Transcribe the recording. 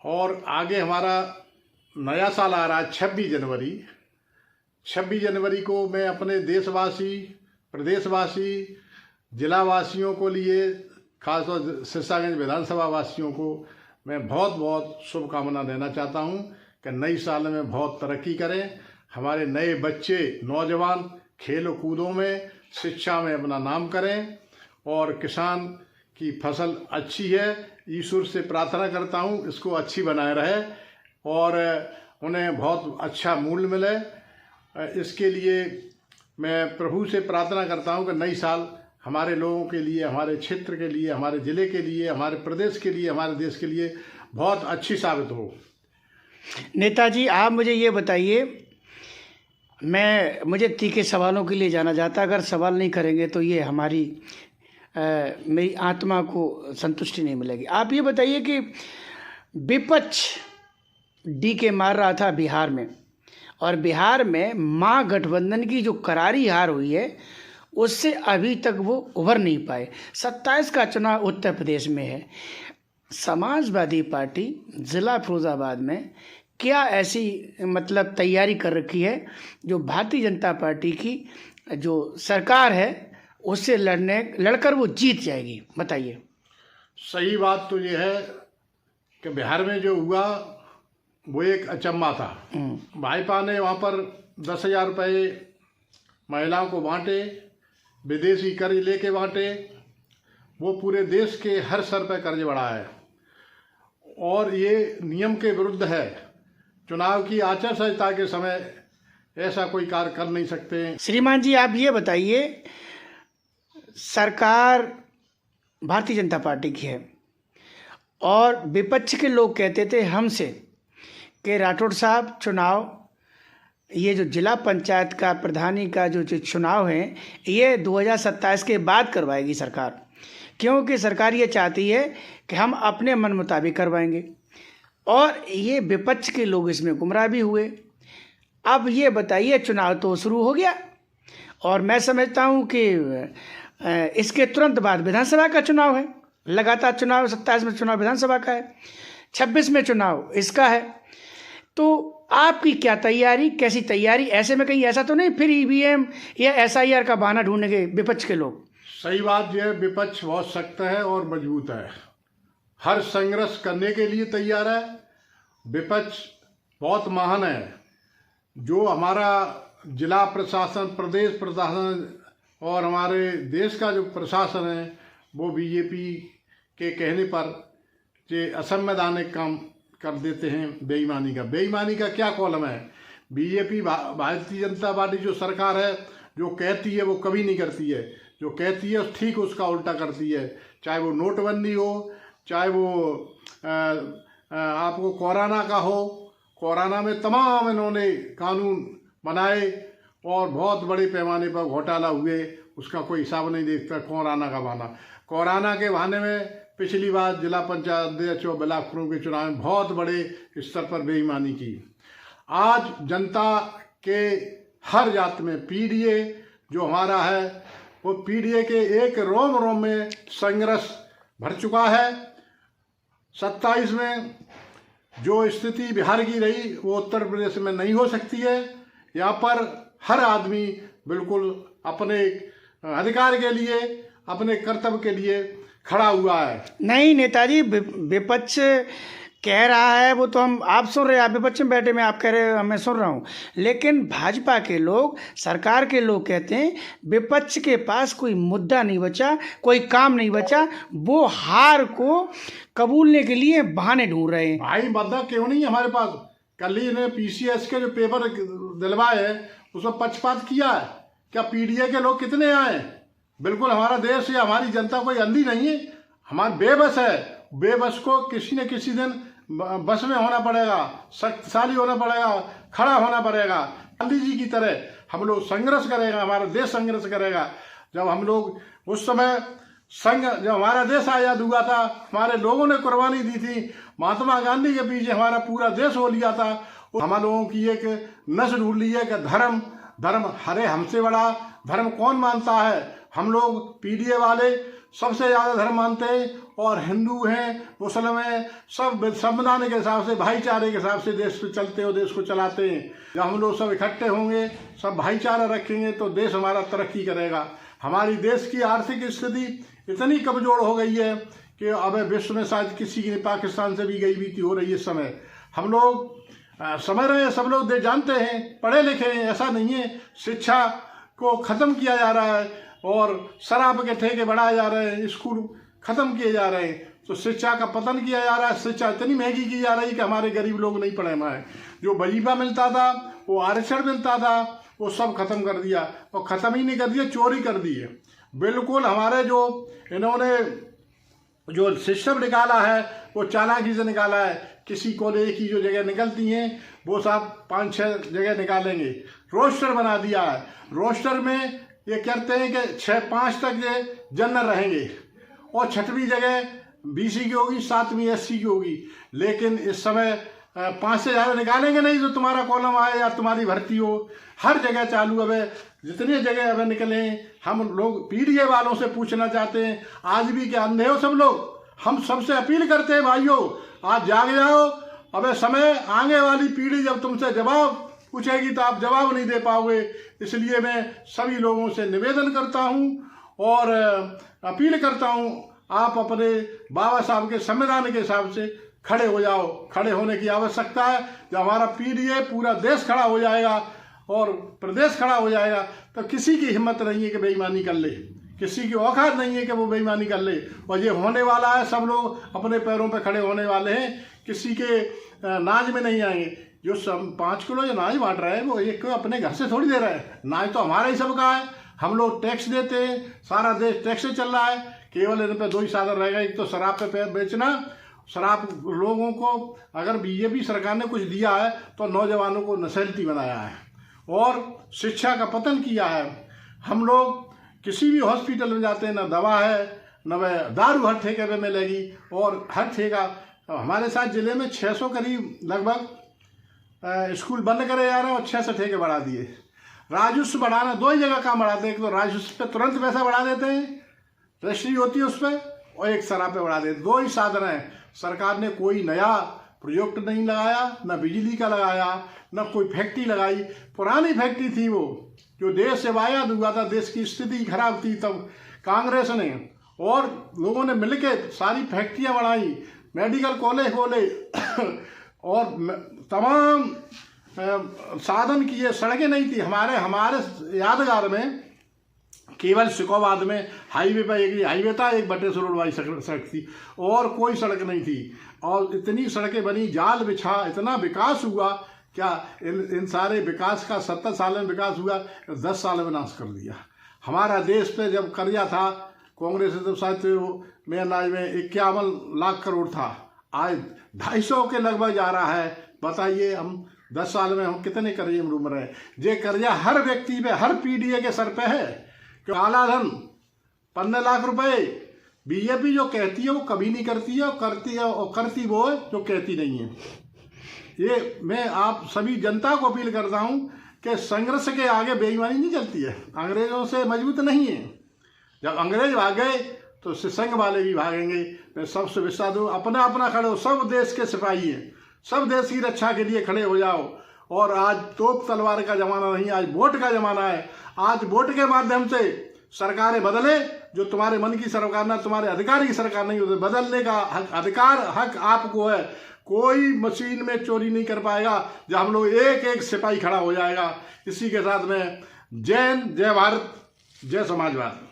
और आगे हमारा नया साल आ रहा है 26 जनवरी। 26 जनवरी को मैं अपने देशवासी, प्रदेशवासी, जिलावासियों को लिए, खासतौर सिरसागंज विधानसभा वासियों को मैं बहुत बहुत शुभकामना देना चाहता हूं कि नई साल में बहुत तरक्की करें। हमारे नए बच्चे, नौजवान खेलों कूदों में, शिक्षा में अपना नाम करें और किसान की फसल अच्छी है, ईश्वर से प्रार्थना करता हूं इसको अच्छी बनाए रहे और उन्हें बहुत अच्छा मूल्य मिले। इसके लिए मैं प्रभु से प्रार्थना करता हूं कि नई साल हमारे लोगों के लिए, हमारे क्षेत्र के लिए, हमारे ज़िले के लिए, हमारे प्रदेश के लिए, हमारे देश के लिए बहुत अच्छी साबित हो। नेताजी, आप मुझे ये बताइए, मुझे तीखे सवालों के लिए जाना जाता है। अगर सवाल नहीं करेंगे तो ये मेरी आत्मा को संतुष्टि नहीं मिलेगी। आप ये बताइए कि विपक्ष डीके मार रहा था बिहार में, और बिहार में महागठबंधन की जो करारी हार हुई है उससे अभी तक वो उभर नहीं पाए। 27 का चुनाव उत्तर प्रदेश में है। समाजवादी पार्टी ज़िला फिरोजाबाद में क्या ऐसी तैयारी कर रखी है जो भारतीय जनता पार्टी की जो सरकार है उससे लड़कर वो जीत जाएगी? बताइए। सही बात तो ये है कि बिहार में जो हुआ वो एक अचंभा था। भाजपा ने वहाँ पर 10,000 रुपये महिलाओं को बांटे, विदेशी कर्ज लेके बांटे। वो पूरे देश के हर स्तर पर कर्ज बढ़ा है और ये नियम के विरुद्ध है। चुनाव की आचार संहिता के समय ऐसा कोई कार्य कर नहीं सकते। श्रीमान जी, आप ये बताइए, सरकार भारतीय जनता पार्टी की है और विपक्ष के लोग कहते थे हमसे कि राठौड़ साहब, चुनाव, ये जो जिला पंचायत का प्रधानी का जो चुनाव है ये 2027 के बाद करवाएगी सरकार, क्योंकि सरकार ये चाहती है कि हम अपने मन मुताबिक करवाएंगे। और ये विपक्ष के लोग इसमें गुमराह भी हुए। अब ये बताइए, चुनाव तो शुरू हो गया और मैं समझता हूँ कि इसके तुरंत बाद विधानसभा का चुनाव है। लगातार चुनाव, 27 में चुनाव विधानसभा का है, 26 में चुनाव इसका है। तो आपकी क्या तैयारी, कैसी तैयारी? ऐसे में कहीं ऐसा तो नहीं फिर ईवीएम या SIR का बहाना ढूंढेंगे विपक्ष के लोग? सही बात यह है, विपक्ष बहुत सख्त है और मजबूत है, हर संघर्ष करने के लिए तैयार है। विपक्ष बहुत महान है। जो हमारा जिला प्रशासन, प्रदेश प्रशासन और हमारे देश का जो प्रशासन है वो बीजेपी के कहने पर जो असंवैधानिक काम कर देते हैं। बेईमानी का क्या कॉलम है? बीजेपी, भारतीय जनता पार्टी जो सरकार है, जो कहती है वो कभी नहीं करती है, जो कहती है ठीक उसका उल्टा करती है। चाहे वो नोटबंदी हो, चाहे वो आपको कोरोना का हो। कोरोना में तमाम इन्होंने कानून बनाए और बहुत बड़े पैमाने पर घोटाला हुए, उसका कोई हिसाब नहीं देखता। कोरोना का बहाना, कोरोना के बहाने में पिछली बार जिला पंचायत अध्यक्ष और बिलासपुर के चुनाव में बहुत बड़े स्तर पर बेईमानी की। आज जनता के हर जात में PDA जो हमारा है वो PDA के एक रोम रोम में संघर्ष भर चुका है। 27 में जो स्थिति बिहार की रही वो उत्तर प्रदेश में नहीं हो सकती है। यहाँ पर हर आदमी बिल्कुल अपने अधिकार के लिए, अपने कर्तव्य के लिए खड़ा हुआ है। नहीं नेताजी, विपक्ष कह रहा है वो तो आप सुन रहे हैं, आप विपक्ष में बैठे, मैं आप कह रहे हैं मैं सुन रहा हूँ, लेकिन भाजपा के लोग, सरकार के लोग कहते हैं विपक्ष के पास कोई मुद्दा नहीं बचा, कोई काम नहीं बचा, वो हार को कबूलने के लिए बहाने ढूंढ रहे हैं। भाई मुद्दा क्यों नहीं है हमारे पास? कल ही ने PCS के जो पेपर दिलवाए हैं उसमें पक्षपात किया है। क्या PDA के लोग कितने आए? बिल्कुल हमारा देश या हमारी जनता कोई अंधी नहीं है, हमारा बेबस है। बेबस को किसी न किसी दिन बस में होना पड़ेगा, शक्तिशाली होना पड़ेगा, खड़ा होना पड़ेगा। गांधी जी की तरह हम लोग संघर्ष करेगा, हमारा देश संघर्ष करेगा। जब हम लोग उस समय जब हमारा देश आज़ाद हुआ था, हमारे लोगों ने कुर्बानी दी थी, महात्मा गांधी के पीछे हमारा पूरा देश हो लिया था। हम लोगों की एक नस्ल ढूंढ ली है कि धर्म हरे हमसे बड़ा धर्म कौन मानता है। हम लोग PDA वाले सबसे ज़्यादा धर्म मानते हैं, और हिंदू हैं, मुस्लिम हैं, सब संविधान के हिसाब से, भाईचारे के हिसाब से देश पे चलते हो, देश को चलाते हैं। जब हम लोग सब इकट्ठे होंगे, सब भाईचारा रखेंगे, तो देश हमारा तरक्की करेगा। हमारी देश की आर्थिक स्थिति इतनी कमज़ोर हो गई है कि अब विश्व में शायद किसी की, पाकिस्तान से भी गई बीती हो रही है इस समय। हम लोग समझ रहे हैं, सब लोग जानते हैं, पढ़े लिखे हैं, ऐसा नहीं है। शिक्षा को ख़त्म किया जा रहा है और शराब के ठेके बढ़ाए जा रहे हैं, स्कूल ख़त्म किए जा रहे हैं, तो शिक्षा का पतन किया जा रहा है। शिक्षा इतनी महंगी की जा रही है कि हमारे गरीब लोग नहीं पढ़े हुए हैं। जो वजीफा मिलता था, वो आरक्षण मिलता था, वो सब ख़त्म कर दिया, और ख़त्म ही नहीं कर दिया, चोरी कर दी है बिल्कुल। हमारे जो इन्होंने जो सिस्टम निकाला है, वो चालाकी से निकाला है। किसी कॉलेज की जो जगह निकलती हैं, वो सब 5-6 जगह निकालेंगे। रोस्टर बना दिया है, रोस्टर में ये कहते हैं कि 6-5 तक ये जनरल रहेंगे, और 6वीं जगह BC की होगी, 7वीं SC की होगी। लेकिन इस समय 5 से ज़्यादा निकालेंगे नहीं, तो तुम्हारा कॉलम आए या तुम्हारी भर्ती हो। हर जगह चालू, अब जितनी जगह अब निकले, हम लोग PDA वालों से पूछना चाहते हैं, आज भी क्या अंधे हो सब लोग? हम सबसे अपील करते हैं, भाइयों आज जाग जाओ। अब समय आगे वाली पीढ़ी जब तुमसे जवाब पूछेगी तो आप जवाब नहीं दे पाओगे। इसलिए मैं सभी लोगों से निवेदन करता हूं और अपील करता हूं, आप अपने बाबा साहब के संविधान के हिसाब से खड़े हो जाओ। खड़े होने की आवश्यकता है। जब हमारा PDA पूरा देश खड़ा हो जाएगा और प्रदेश खड़ा हो जाएगा, तो किसी की हिम्मत नहीं है कि बेईमानी कर ले, किसी की औकात नहीं है कि वो बेईमानी कर ले। और ये होने वाला है, सब लोग अपने पैरों पे खड़े होने वाले हैं, किसी के नाज में नहीं आएंगे। जो 5 किलो जो नाज बांट रहे हैं, वो एक अपने घर से थोड़ी दे रहे हैं, नाज तो हमारा ही सबका है। हम लोग टैक्स देते हैं, सारा देश टैक्स से चल रहा है। केवल इन पे 2 ही साधन रहेगा, एक तो शराब पे पैर बेचना। शराब लोगों को अगर BJP सरकार ने कुछ दिया है तो नौजवानों को नशेलती बनाया है और शिक्षा का पतन किया है। हम लोग किसी भी हॉस्पिटल में जाते हैं, ना दवा है, न दारू हर ठेके पे मिलेगी, और हर ठेका हमारे साथ जिले में 600 करीब लगभग स्कूल बंद करे जा रहे हैं और 600 ठेके बढ़ा दिए। राजस्व बढ़ाना, 2 ही जगह काम बढ़ाते हैं, एक तो राजस्व पे तुरंत पैसा बढ़ा देते हैं, रजिस्ट्री होती है उस पर, और एक शराब पे बढ़ा देते। 2 ही साधन हैं। सरकार ने कोई नया प्रोजेक्ट नहीं लगाया, न बिजली का लगाया, न कोई फैक्ट्री लगाई। पुरानी फैक्ट्री थी वो, जो देश से वायद हुआ था, देश की स्थिति खराब थी, तब कांग्रेस ने और लोगों ने मिलकर सारी फैक्ट्रियां बढ़ाई, मेडिकल कॉलेज खोले और तमाम साधन किए। सड़कें नहीं थी हमारे यादगार में, केवल सिकोबाद में हाईवे पर एक हाईवे था, एक बटेश्वर रोड वाली सड़क थी, और कोई सड़क नहीं थी। और इतनी सड़कें बनी, जाल बिछा, इतना विकास हुआ। क्या इन सारे विकास का 70 साल में विकास हुआ, 10 साल में नाश कर दिया। हमारा देश पे जब कर्जा था कांग्रेस से, तो शायद मेरे अंदाज में 51 लाख करोड़ था, आज 250 के लगभग जा रहा है। बताइए हम 10 साल में हम कितने कर्जे में डूब रहे हैं। ये कर्जा हर व्यक्ति पे, हर PDA के सर पे है। काला धन 15 लाख रुपए BJP जो कहती है वो कभी नहीं करती है, और करती वो है जो कहती नहीं है। ये मैं आप सभी जनता को अपील करता हूँ कि संघर्ष के आगे बेईमानी नहीं चलती है, अंग्रेजों से मजबूत नहीं है। जब अंग्रेज भाग गए तो संघ वाले भी भागेंगे। मैं सबसे विश्वास दूँ, अपना अपना खड़े हो, सब देश के सिपाही हैं, सब देश की रक्षा के लिए खड़े हो जाओ। और आज तोप तलवार का जमाना नहीं, आज वोट का जमाना है। आज वोट के माध्यम से सरकारें बदले, जो तुम्हारे मन की सरकार ना, तुम्हारे अधिकार की सरकार नहीं होती। बदलने का हक आपको है। कोई मशीन में चोरी नहीं कर पाएगा जब हम लोग एक एक सिपाही खड़ा हो जाएगा। इसी के साथ में जय हिंद, जय भारत, जय समाजवाद।